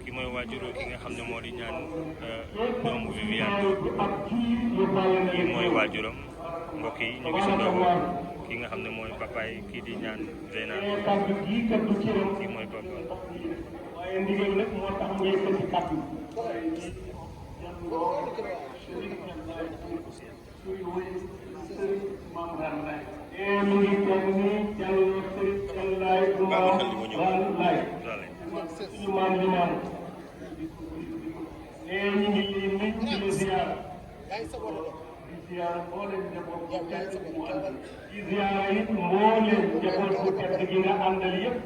ki mooy waajuru ki nga xam ne moo di ñaan doomu Viviane kii mooy waajuram mbokk yi ñu gisandoo ko ki nga xam ne mooy papaay kii di ñaan Zeyna kii mooy papa. waaye ndigal nag moo tax ñu yëkkati kàddu mu ngi toog nii jàllale sëriñ jàllalaay bu maam laay suñu maam li maam ñu ngi lii nit di la ziar di ziar mbooleem njaboot bu tedd mu àndal di ziar it mbooleem njaboot bu tedd gi nga àndal yëpp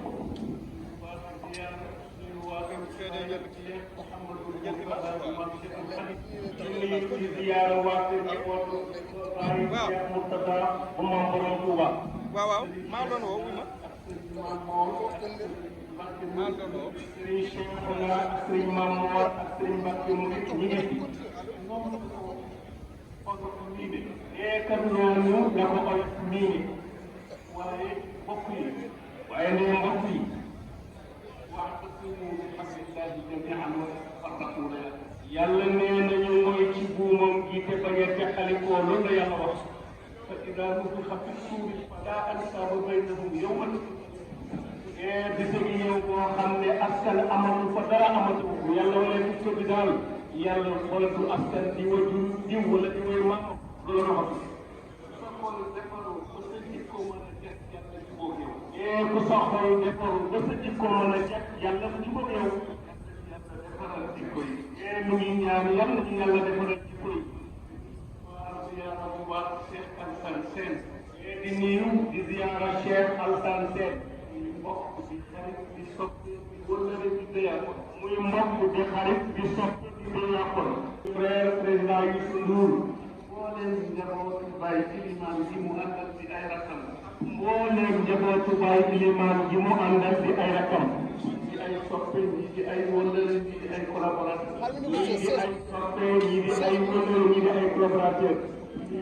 di ziyaara waa kër njabootu Baay Murtada bu Maam Borom Tuuba. waaw maa doon woo wuy ma maa doon woo Sëriñ Cheikhouna ak Sëriñ Maam Moor ak Sëriñ Mbàkke mu ngi ñi ngi kat noonu dafa oyof nii waaye mbokk yi waaye ne mbokk yi yàlla nee nañu mooy ci buumam gi te bañ a teqalikoo loolu la yàlla wax fa idaa nufixa fi suuri falaa ansaaba baynahum yawman bisa gi ñëw boo xam ne askan amatu fa dara amatu yàlla wala ci bi daal yàlla xoolatul askan di wajur diw wala di way maam loolu raxatu ku sa xol defaru ba sa jikko mën a jekk yàlla bu jubóog yow defaral jikko yi nu ngi ñaan yàlla ñu yàlla defaral jikko yi waa ziyaara bu baax Cheikh Alassane Sène di nuyu di ziyaara Cheikh Alassane Sène muy mbokk di xarit di soppe di wëllëre di déyàqol muy mbokk di xarit di soppe di déyàqol frère président Youssou Ndour mbooleem njabootu Baye Ilimaan gi mu àndal ci ay rakkam mbooleem njabootu Baye Ilimaan gi mu àndal ci ay rakkam ñi ay soppe ñi di ay wëllëre ñi di ay collaborateur ñi di ay soppe ñi di ay wëllëre ñi di ay collaborateur ñi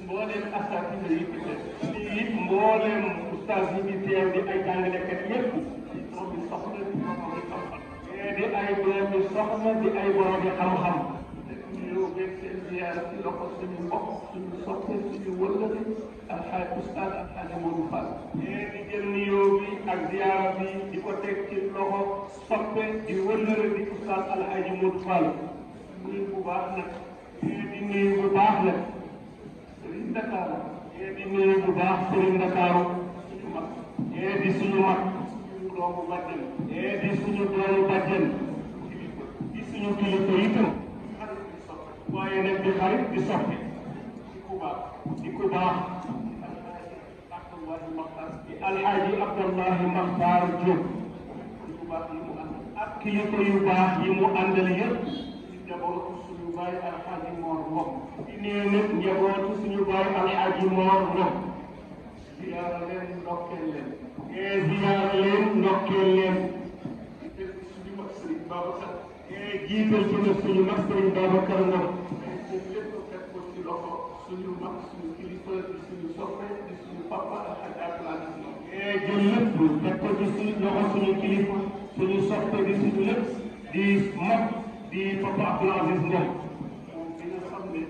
mbooleem asatida yi fi def ñi it mbooleem ustaas yi di teew di ay jàngalekat yépp di doomi soxna di doomi xam-xam di ay doomi soxna di ay boromi xam-xam yow beeg seen ziyaara ci loxo suñu mbokk suñu soppe suñu wëllëre alxaaj ustaas alxaaji Modou Fall di jël nuyoo bi ak ziyaara bi di ko teg ci loxo soppe di wëllëre di ustaas alxaaji Modou Fall nuyu bu baax nag di nuyu bu baax nag Sëriñ Ndakaaru di nuyu bu baax Sëriñ Ndakaaru suñu mag di suñu mag suñu doomu bàjjen di suñu doomu bàjjen di suñu kilifa itam waaye nag di xarit di soppi di ku baax di alxaaji Abdallahi Maxtaar Jóob di ku baax yi mu àndal ak kilifa yu baax yi mu àndal yëpp di njabootu suñu baay alxaaji Moor Ngom di nee nag njabootu suñu baay alxaaji Moor Ngom ziyaara leen ndokkeel leen ziyaara leen ndokkeel leen di suñu mag Sëriñ Babacar jiital ci nag suñu mag Sëriñ Babacar Ngom lépp fekk ko ci loxo suñu mag suñu kilifa di suñu soppe di suñu papa alxaaji Abdoulaye jël lépp fekk ko ci suñu loxo suñu kilifa suñu soppe di suñu lépp di mag di papa Abdoul Aziz Ngom moom bi nga xam ne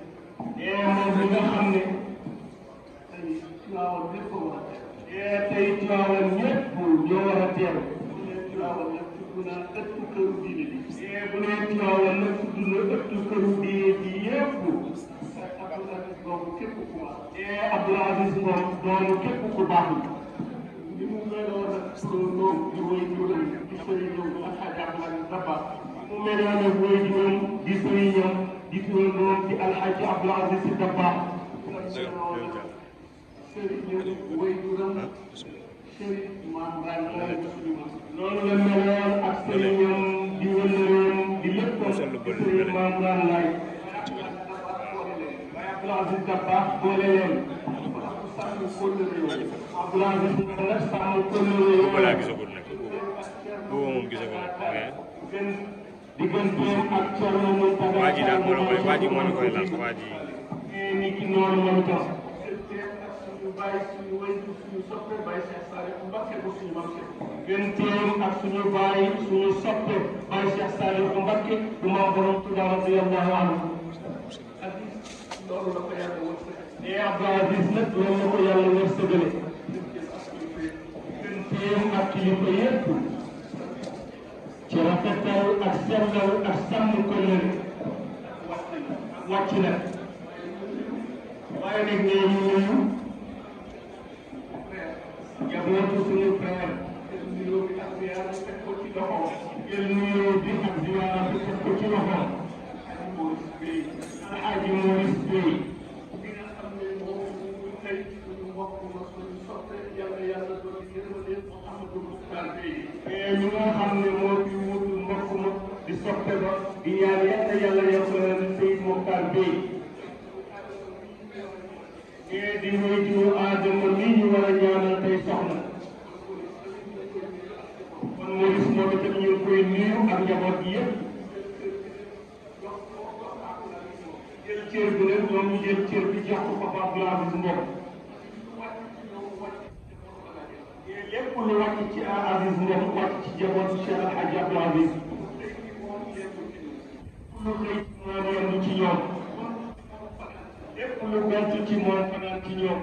tey Tiwaawan lépp ko war a teew tey Tiwaawan ñëpp ñoo war a teew bu ne Tiwaawan nag tudd na ëttu këru diine bi bu ne Tiwaawan nag tudd na ëttu këru diine bi yëpp Abdoul Aziz Ngom képp ku baax Abdoul Aziz Ngom doomu képp ku baax li mu meloon nag noonu di woy juróom di sëriñam ak Alxaaji Abdoul Aziz Dabakh mu meloon nag woy juróom di sëriñam di turandoom di Alxaaji Abdoul Aziz Sy Dabakh sëriñam woy juróom sëriñ maam noonu la meloon ak sëriñam di wëllëreem di léppam di sëriñ maam Raan Laay Abdoul Aziz Dabakh boole leen sàmm kóllëre yooyu Abdoul Aziz nag sàmm kóllëre yooyu balaa gisagul nag boobu moom gisagul nag mais digganteem ak Thierno Mountaga waa ji daal moo la koy waa ji moo ñu koy laal waa ji ni ki noonu moom itam suñu bàyyi suñu wéy suñu soppe bàyyi Cheikh Salif Mbacké bu suñu mam digganteem ak suñu bàyyi suñu soppe bàyyi Cheikh Salif Mbacké bu ma borom Tuubaa radiyallahu anhu loolu la ko yàlla wërsëgale Abdoul Aziz nag loolu la ko yàlla wërsëgale digganteem ak kilifa yépp ci rafetal ak sellal ak sàmm ko leen wàcc na waaye nag nee ñu nuyu jabootu suñu frère jël nuyoo bi ak ziyaara bi teg ko ci loxo jël nuyoo bi ak ziyaara bi teg ko ci loxo Alxaaji Maurice Bey bi nga xam ne moom tey suñu mbokk ma suñu soppe yàlla doon yërmande Mouhamadou Mokhtar Bey ñu nga xam ne moo fi wutu mbokk ma di soppe ba di ñaan yàlla yàlla Seyd Mokhtar Bey di wéyjuru Adama mi ñu war a ñaanal tey soxna kon Maurice moom itam ñu ngi koy nuyu ak njaboot gi yëpp jël cër bi nag ñoom ñu jël cër bi jox ko papa Abdoul Aziz Ngom lépp lu wàcc ci Aziz Ngom wàcc ci jabootu Cheikh El Hadji Abdoul Aziz lu xëy moom yendu ci ñoom lépp lu gont ci moom fanaan ci ñoom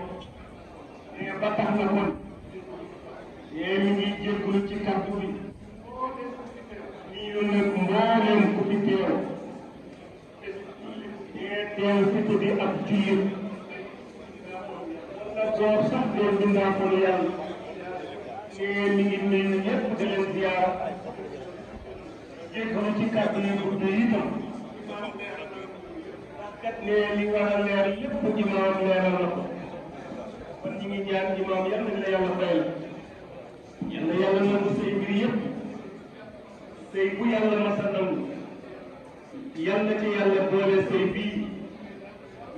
ba tax na kon mi ngi jégalu ci kàddu bi ñu nag mbooleem ku fi teew teew fi tuddi ab jullit wala góor sax doon bindaa ko yàlla mi ngi nuyu ñëpp di leen ziyaara jégalu ci kàddu yi gudd yi itam kat ne li war a leer lépp imaam leeral na ko kon ñu ngi ñaan imaam yal na la yàlla fayal yal na yàlla nangu say mbir yëpp say bu yàlla masa nangu yal na ci yàlla boole say bii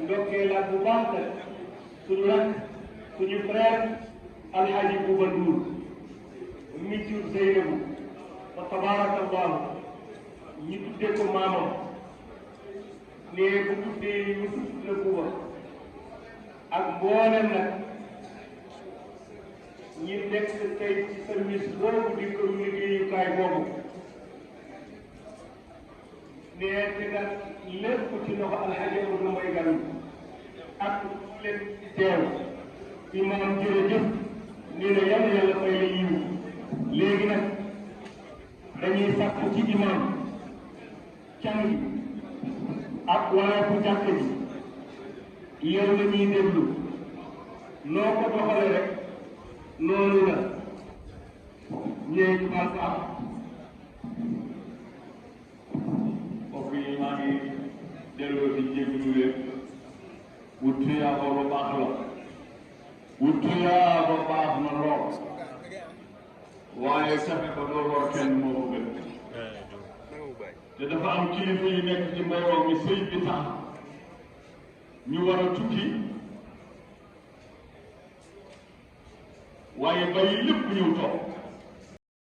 ndokkee laat bu baax nag suñu rakk suñu frère Alhaji Bouba Ndour mi jur Zeynabu fa tabarakallahu ñi tuddee ko maamam ne bu tuddee Yusuf la Bouba ak mboolem nag ñi nekk tey ci service boobu di ko liggéeyukaay boobu ne te nag lépp ci loxo Alhaji Abdou Mbaye Gane ak leen teew imaam jërëjëf nee na yàlla fay la yiw léegi nag dañuy sàkku ci imaam càng ak wala bu jàkk ji yow la ñuy déglu noo ko doxale rek noonu la ñeeg baal ko am mbokk yi maa ngi delloo di jégalu leen wut tuyaaba ba baax la wut tuyaaba baax na lool waaye fexe ba doo lor kenn moo ko gën te dafa am kilifa yu nekk ci mbooloo mi sëy bi tax ñu war a tukki waaye bàyyi lépp ñëw toog